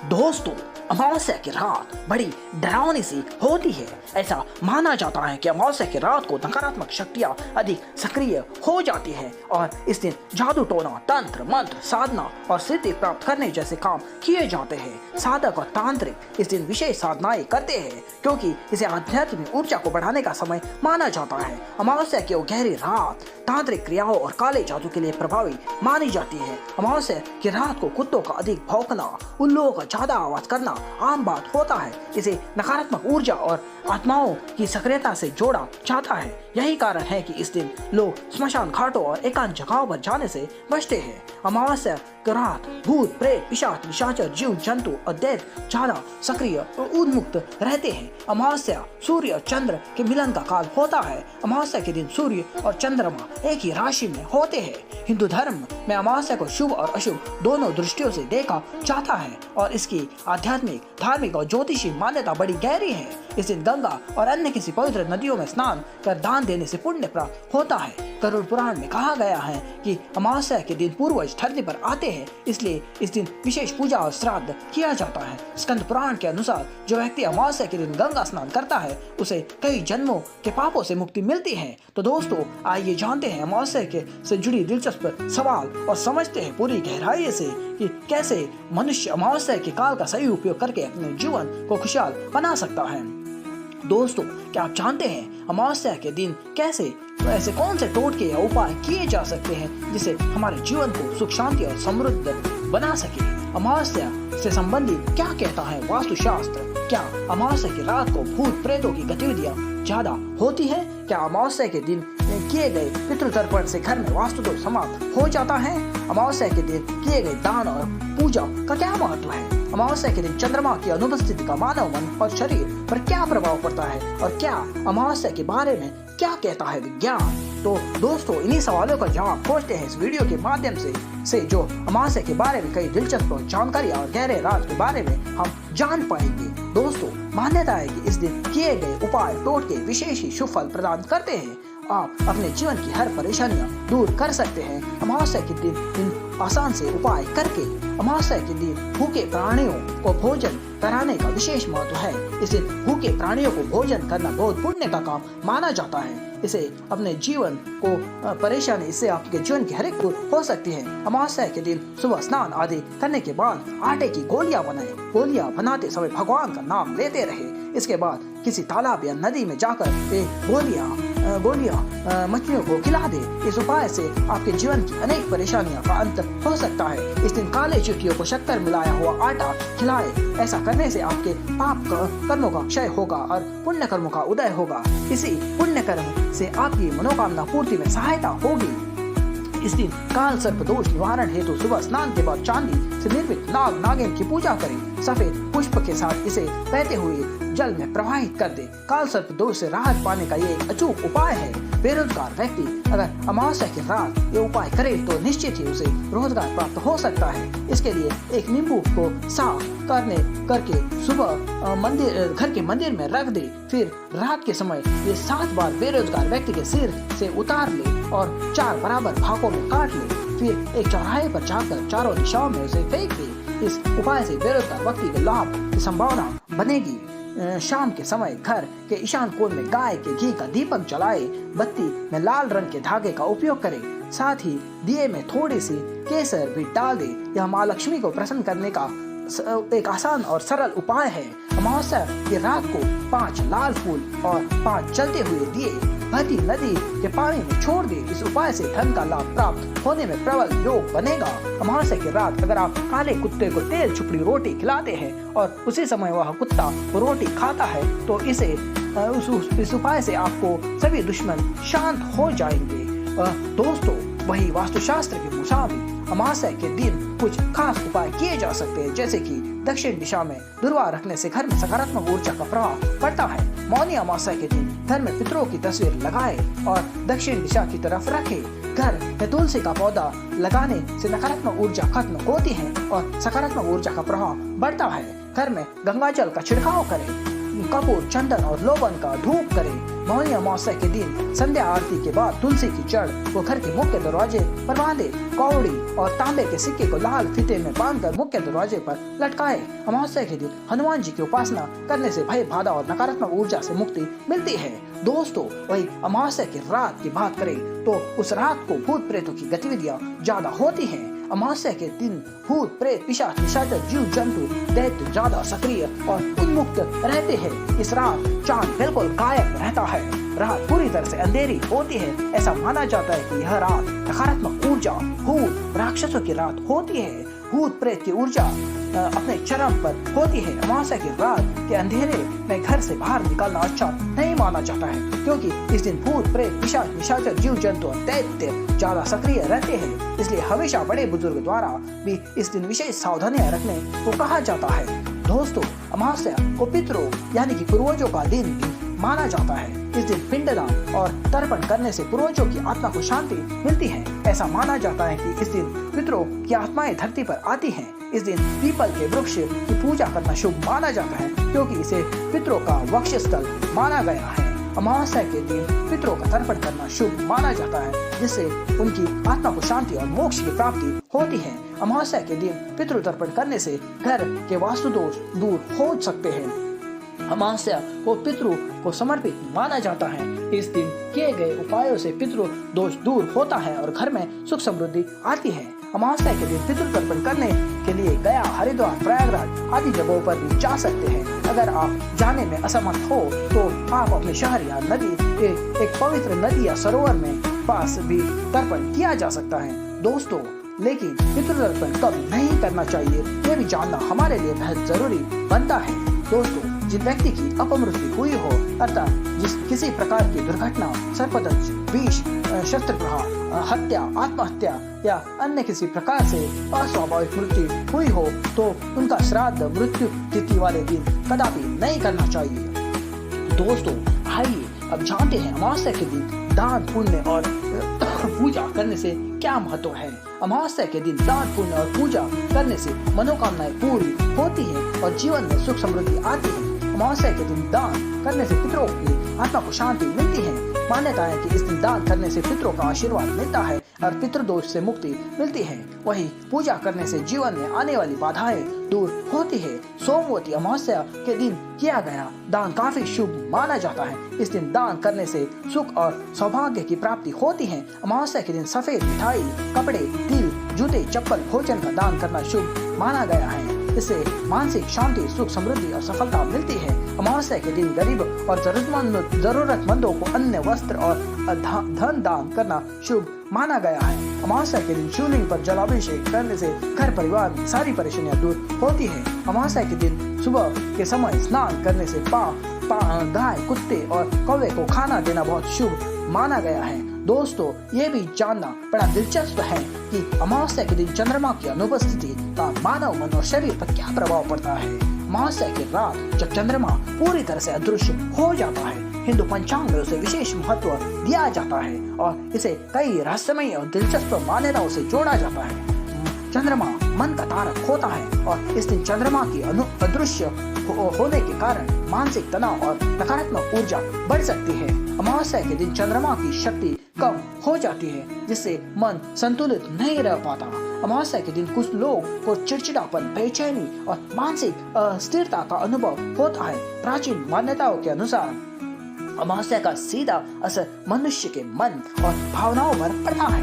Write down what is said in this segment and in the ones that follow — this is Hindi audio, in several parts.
दोस्तों, अमावस्या की रात बड़ी डरावनी सी होती है। ऐसा माना जाता है कि अमावस्या की रात को नकारात्मक शक्तियां अधिक सक्रिय हो जाती हैं और इस दिन जादू टोना, तंत्र मंत्र, साधना और सिद्धि प्राप्त करने जैसे काम किए जाते हैं। साधक और तांत्रिक इस दिन विशेष साधनाएं करते हैं क्योंकि इसे आध्यात्मिक ऊर्जा को बढ़ाने का समय माना जाता है। अमावस्या की वो गहरी रात तांत्रिक क्रियाओं और काले जादू के लिए प्रभावी मानी जाती है। अमावस्या की रात को कुत्तों का अधिक भौंकना, उल्लुओं का ज्यादा आवाज करना आम बात होता है। इसे नकारात्मक ऊर्जा और आत्माओं की सक्रियता से जोड़ा जाता है। यही कारण है कि इस दिन लोग स्मशान घाटों और एकांत जगहों पर जाने से बचते हैं। अमावस्या की रात भूत, प्रेत, पिशाच, निशाचर, जीव जंतु और दैत्य ज्यादा सक्रिय और उन्मुक्त रहते हैं। अमावस्या सूर्य और चंद्र के मिलन का काल होता है। अमावस्या के दिन सूर्य और चंद्रमा एक ही राशि में होते हैं। हिंदू धर्म में अमावस्या को शुभ और अशुभ दोनों दृष्टियों से देखा जाता है और इसकी आध्यात्मिक, धार्मिक और ज्योतिषी मान्यता बड़ी गहरी है। इस दिन गंगा और अन्य किसी पवित्र नदियों में स्नान कर दान देने से पुण्य प्राप्त होता है। गरुड़ पुराण में कहा गया है कि अमावस्या के दिन पूर्वज धरती पर आते हैं, इसलिए इस दिन विशेष पूजा और श्राद्ध किया जाता है। स्कंद पुराण के अनुसार जो व्यक्ति अमावस्या के दिन गंगा स्नान करता है उसे कई जन्मों के पापों से मुक्ति मिलती है। तो दोस्तों, आइए जानते हैं अमावस्या के से जुड़ी दिलचस्प सवाल और समझते हैं पूरी गहराई से कि कैसे मनुष्य अमावस्या के काल का सही उपयोग करके अपने जीवन को खुशहाल बना सकता है। दोस्तों, क्या आप जानते हैं अमावस्या के दिन कैसे ऐसे कौन से टोटके या उपाय किए जा सकते हैं जिससे हमारे जीवन को सुख, शांति और समृद्ध बना सके? अमावस्या से संबंधित क्या कहता है वास्तुशास्त्र? क्या अमावस्या की रात को भूत प्रेतों की गतिविधियां ज्यादा होती है? क्या अमावस्या के दिन किए गए पितृतर्पण से घर में वास्तु दोष समाप्त हो जाता है? अमावस्या के दिन किए गए दान और पूजा का क्या महत्व है? अमावस्या के दिन चंद्रमा की अनुपस्थिति का मानव मन और शरीर पर क्या प्रभाव पड़ता है और क्या अमावस्या के बारे में क्या कहता है विज्ञान? तो दोस्तों, इन्हीं सवालों का जवाब खोजते हैं इस वीडियो के माध्यम से जो अमावस्या के बारे में कई दिलचस्प जानकारी और गहरे राज के बारे में हम जान पाएंगे। दोस्तों, मान्यता है कि इस दिन किए गए उपाय टोटके विशेष ही शुभ फल प्रदान करते हैं। आप अपने जीवन की हर परेशानियां दूर कर सकते हैं। अमावस्या के दिन आसान से उपाय करके अमावस्या के दिन भूखे प्राणियों को भोजन कराने का विशेष महत्व है। इसे भूखे प्राणियों को भोजन करना बहुत पुण्य का काम माना जाता है। इसे अपने जीवन को परेशानी इससे आपके जीवन की हर एक दूर हो सकती है। अमावस्या के दिन सुबह स्नान आदि करने के बाद आटे की गोलियां बनाएं। गोलियां बनाते समय भगवान का नाम लेते रहे। इसके बाद किसी तालाब या नदी में जाकर ये गोलियां मछलियों को खिला दे। इस उपाय से आपके जीवन की अनेक परेशानियों का अंत हो सकता है। इस दिन काले चिट्ठियों को शक्कर मिलाया हुआ आटा खिलाए। ऐसा करने से आपके पाप कर्मों का क्षय होगा और पुण्य कर्मों का उदय होगा। इसी पुण्य कर्म से आपकी मनोकामना पूर्ति में सहायता होगी। इस दिन काल सर्प दोष निवारण हेतु सुबह स्नान के बाद चांदी से निर्मित नाग नागिन की पूजा करें। सफेद पुष्प के साथ इसे बहते हुए जल में प्रवाहित कर दे। काल सर्प दोष से राहत पाने का ये एक अचूक उपाय है। बेरोजगार व्यक्ति अगर अमावस्या की रात ये उपाय करे तो निश्चित ही उसे रोजगार प्राप्त हो सकता है। इसके लिए एक नींबू को साफ करके सुबह घर के मंदिर में रख दे। फिर रात के समय ये 7 बार बेरोजगार व्यक्ति के सिर से उतार ले और 4 बराबर भागों में काट ले। फिर एक चौराहे पर जाकर चारों दिशाओं में उसे फेंक दे। इस उपाय से बेरोजगार व्यक्ति के लाभ की संभावना बनेगी। शाम के समय घर के ईशान कोण में गाय के घी का दीपक जलाए। बत्ती में लाल रंग के धागे का उपयोग करें। साथ ही दिए में थोड़ी सी केसर भी डाल दे। यह माँ लक्ष्मी को प्रसन्न करने का एक आसान और सरल उपाय है। अमावस्या की रात को 5 लाल फूल और 5 जलते हुए दिए बहती नदी के पानी में छोड़ दे। इस उपाय से धन का लाभ प्राप्त होने में प्रबल योग बनेगा। अमावस्या की रात अगर आप काले कुत्ते को तेल छुपड़ी रोटी खिलाते हैं और उसी समय वह कुत्ता वो रोटी खाता है तो इस उपाय से आपको सभी दुश्मन शांत हो जाएंगे। दोस्तों, वही वास्तुशास्त्र के मुताबिक अमावस्या के दिन कुछ खास उपाय किए जा सकते हैं, जैसे कि दक्षिण दिशा में दुर्वा रखने से घर में सकारात्मक ऊर्जा का प्रभाव पड़ता है। मौनी अमावस्या के दिन घर में पितरों की तस्वीर लगाए और दक्षिण दिशा की तरफ रखे। घर में तुलसी का पौधा लगाने से नकारात्मक ऊर्जा खत्म होती है और सकारात्मक ऊर्जा का प्रभाव बढ़ता है। घर में गंगा जल का छिड़काव करें। कपूर, चंदन और लोबन का धूप करें। मौनी अमावस्या के दिन संध्या आरती के बाद तुलसी की जड़ को घर के मुख्य दरवाजे पर बांधे। कौड़ी और तांबे के सिक्के को लाल फीते में बांधकर मुख्य दरवाजे पर लटकाए। अमावस्या के दिन हनुमान जी की उपासना करने से भय, बाधा और नकारात्मक ऊर्जा से मुक्ति मिलती है। दोस्तों, वही अमावस्या की रात की बात करें तो उस रात को भूत प्रेतों की गतिविधियां ज्यादा होती हैं। अमावस्या के दिन भूत, प्रेत, पिशाच, निशाचर, जीव जंतु, दैत्य ज्यादा सक्रिय और उन्मुक्त रहते हैं। इस रात चांद बिल्कुल गायब रहता है। रात पूरी तरह से अंधेरी होती है। ऐसा माना जाता है कि यह रात नकारात्मक ऊर्जा, भूत, राक्षसों की रात होती है। भूत प्रेत की ऊर्जा अपने चरम पर होती है। अमावस्या की रात के अंधेरे में घर से बाहर निकलना अच्छा नहीं माना जाता है, क्योंकि इस दिन भूत, प्रेत, पिशाच, निशाचर, जीव जंतु और दैत्य ज्यादा सक्रिय रहते हैं। इसलिए हमेशा बड़े बुजुर्ग द्वारा भी इस दिन विशेष सावधानियां रखने को कहा जाता है। दोस्तों, अमावस्या को पितरों यानी कि पूर्वजों का दिन भी माना जाता है। इस दिन पिंडदान और तर्पण करने से पूर्वजों की आत्मा को शांति मिलती है। ऐसा माना जाता है कि इस दिन पितरों की आत्माएं धरती पर आती हैं। इस दिन पीपल के वृक्ष की पूजा करना शुभ माना जाता है, क्योंकि इसे पितरों का वक्षस्थल माना गया है। अमावस्या के दिन पितरों का तर्पण करना शुभ माना जाता है, जिससे उनकी आत्मा को शांति और मोक्ष की प्राप्ति होती है। अमावस्या के दिन पितृ तर्पण करने से घर के वास्तु दोष दूर हो सकते हैं। अमावस्या को पितरों को समर्पित माना जाता है। इस दिन किए गए उपायों से पितृ दोष दूर होता है और घर में सुख समृद्धि आती है। अमावस्या के दिन पितृ तर्पण करने के लिए गया, हरिद्वार, प्रयागराज आदि जगहों पर भी जा सकते हैं। अगर आप जाने में असमर्थ हो तो आप अपने शहर या नदी एक पवित्र नदी या सरोवर में पास भी तर्पण किया जा सकता है। दोस्तों, लेकिन पितृ तर्पण कब नहीं करना चाहिए ये भी जानना हमारे लिए बहुत जरूरी बनता है। दोस्तों, जिन व्यक्ति की अपमृत्यु हुई हो, अर्थात जिस किसी प्रकार की दुर्घटना, सर्पदंश, विष, शस्त्र प्रहार, हत्या, आत्महत्या या अन्य किसी प्रकार से अस्वाभाविक मृत्यु हुई हो, तो उनका श्राद्ध मृत्यु तिथि वाले दिन कदापि नहीं करना चाहिए। दोस्तों, आइए अब जानते हैं अमावस्या के दिन दान, पुण्य और पूजा करने से क्या महत्व है। अमावस्या के दिन दान, पुण्य और पूजा करने से मनोकामनाएं पूरी होती है और जीवन में सुख समृद्धि आती है। अमावस्या के दिन दान करने से पितरों की आत्मा को शांति मिलती है। मान्यता है कि इस दिन दान करने से पितरों का आशीर्वाद मिलता है और पितृदोष से मुक्ति मिलती है। वहीं पूजा करने से जीवन में आने वाली बाधाएं दूर होती है। सोमवती अमावस्या के दिन किया गया दान काफी शुभ माना जाता है। इस दिन दान करने से सुख और सौभाग्य की प्राप्ति होती है। अमावस्या के दिन सफेद मिठाई, कपड़े, तिल, जूते, चप्पल, भोजन का दान करना शुभ माना गया है। इससे मानसिक शांति, सुख, समृद्धि और सफलता मिलती है। अमावस्या के दिन गरीब और जरूरतमंदों को अन्न, वस्त्र और धन दान करना शुभ माना गया है। अमावस्या के दिन शिवलिंग पर जलाभिषेक करने से घर परिवार में सारी परेशानियां दूर होती है। अमावस्या के दिन सुबह के समय स्नान करने से गाय, कुत्ते और कौवे को खाना देना बहुत शुभ माना गया है। दोस्तों, ये भी जानना बड़ा दिलचस्प है कि अमावस्या के दिन चंद्रमा की अनुपस्थिति का मानव मन और शरीर पर क्या प्रभाव पड़ता है। अमावस्या की रात जब चंद्रमा पूरी तरह से अदृश्य हो जाता है, हिंदू पंचांग में उसे विशेष महत्व दिया जाता है और इसे कई रहस्यमय और दिलचस्प मान्यताओं से जोड़ा जाता है। चंद्रमा मन का तारक होता है और इस दिन चंद्रमा की अदृश्य होने के कारण मानसिक तनाव और नकारात्मक ऊर्जा बढ़ सकती है। अमावस्या के दिन चंद्रमा की शक्ति कम हो जाती है, जिससे मन संतुलित नहीं रह पाता। अमावस्या के दिन कुछ लोग को चिड़चिड़ापन, बेचैनी और मानसिक अस्थिरता का अनुभव होता है। प्राचीन मान्यताओं के अनुसार अमावस्या का सीधा असर मनुष्य के मन और भावनाओं पर पड़ता है।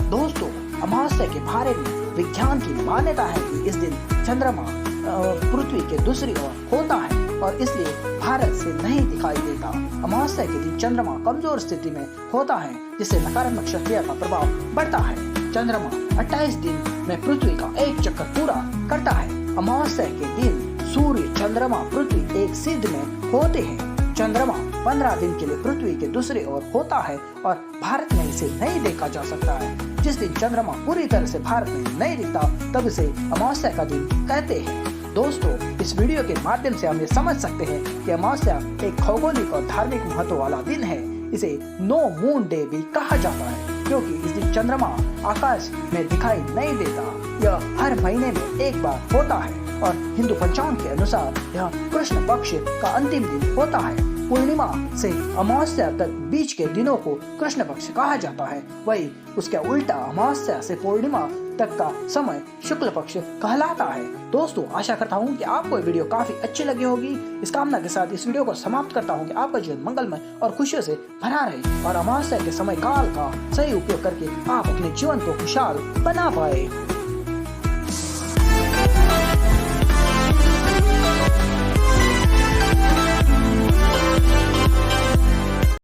दोस्तों, अमावस्या के बारे में विज्ञान की मान्यता है कि इस दिन चंद्रमा पृथ्वी के दूसरी ओर होता है और इसलिए भारत से नहीं दिखाई देता। अमावस्या के दिन चंद्रमा कमजोर स्थिति में होता है, जिससे नकारात्मक शक्तियों का प्रभाव बढ़ता है। चंद्रमा 28 दिन में पृथ्वी का एक चक्कर पूरा करता है। अमावस्या के दिन सूर्य, चंद्रमा, पृथ्वी एक सिद्ध में होते हैं। चंद्रमा 15 दिन के लिए पृथ्वी के दूसरी ओर होता है और भारत में इसे नहीं देखा जा सकता है। जिस दिन चंद्रमा पूरी तरह से भारत में नहीं दिखता, तब इसे अमावस्या का दिन कहते हैं। दोस्तों, इस वीडियो के माध्यम से हम ये समझ सकते हैं कि अमावस्या एक भौगोलिक और धार्मिक महत्व वाला दिन है। इसे नो मून डे भी कहा जाता है, क्योंकि इस दिन चंद्रमा आकाश में दिखाई नहीं देता। यह हर महीने में एक बार होता है और हिंदू पंचांग के अनुसार यह कृष्ण पक्ष का अंतिम दिन होता है। पूर्णिमा से अमावस्या तक बीच के दिनों को कृष्ण पक्ष कहा जाता है। वही उसके उल्टा अमावस्या से पूर्णिमा तक का समय शुक्ल पक्ष कहलाता है। दोस्तों, आशा करता हूँ कि आपको ये वीडियो काफी अच्छी लगी होगी। इस कामना के साथ इस वीडियो को समाप्त करता हूँ कि आपका जीवन मंगलमय और खुशियों से भरा रहे और अमावस्या के समय काल का सही उपयोग करके आप अपने जीवन को खुशहाल बना पाए।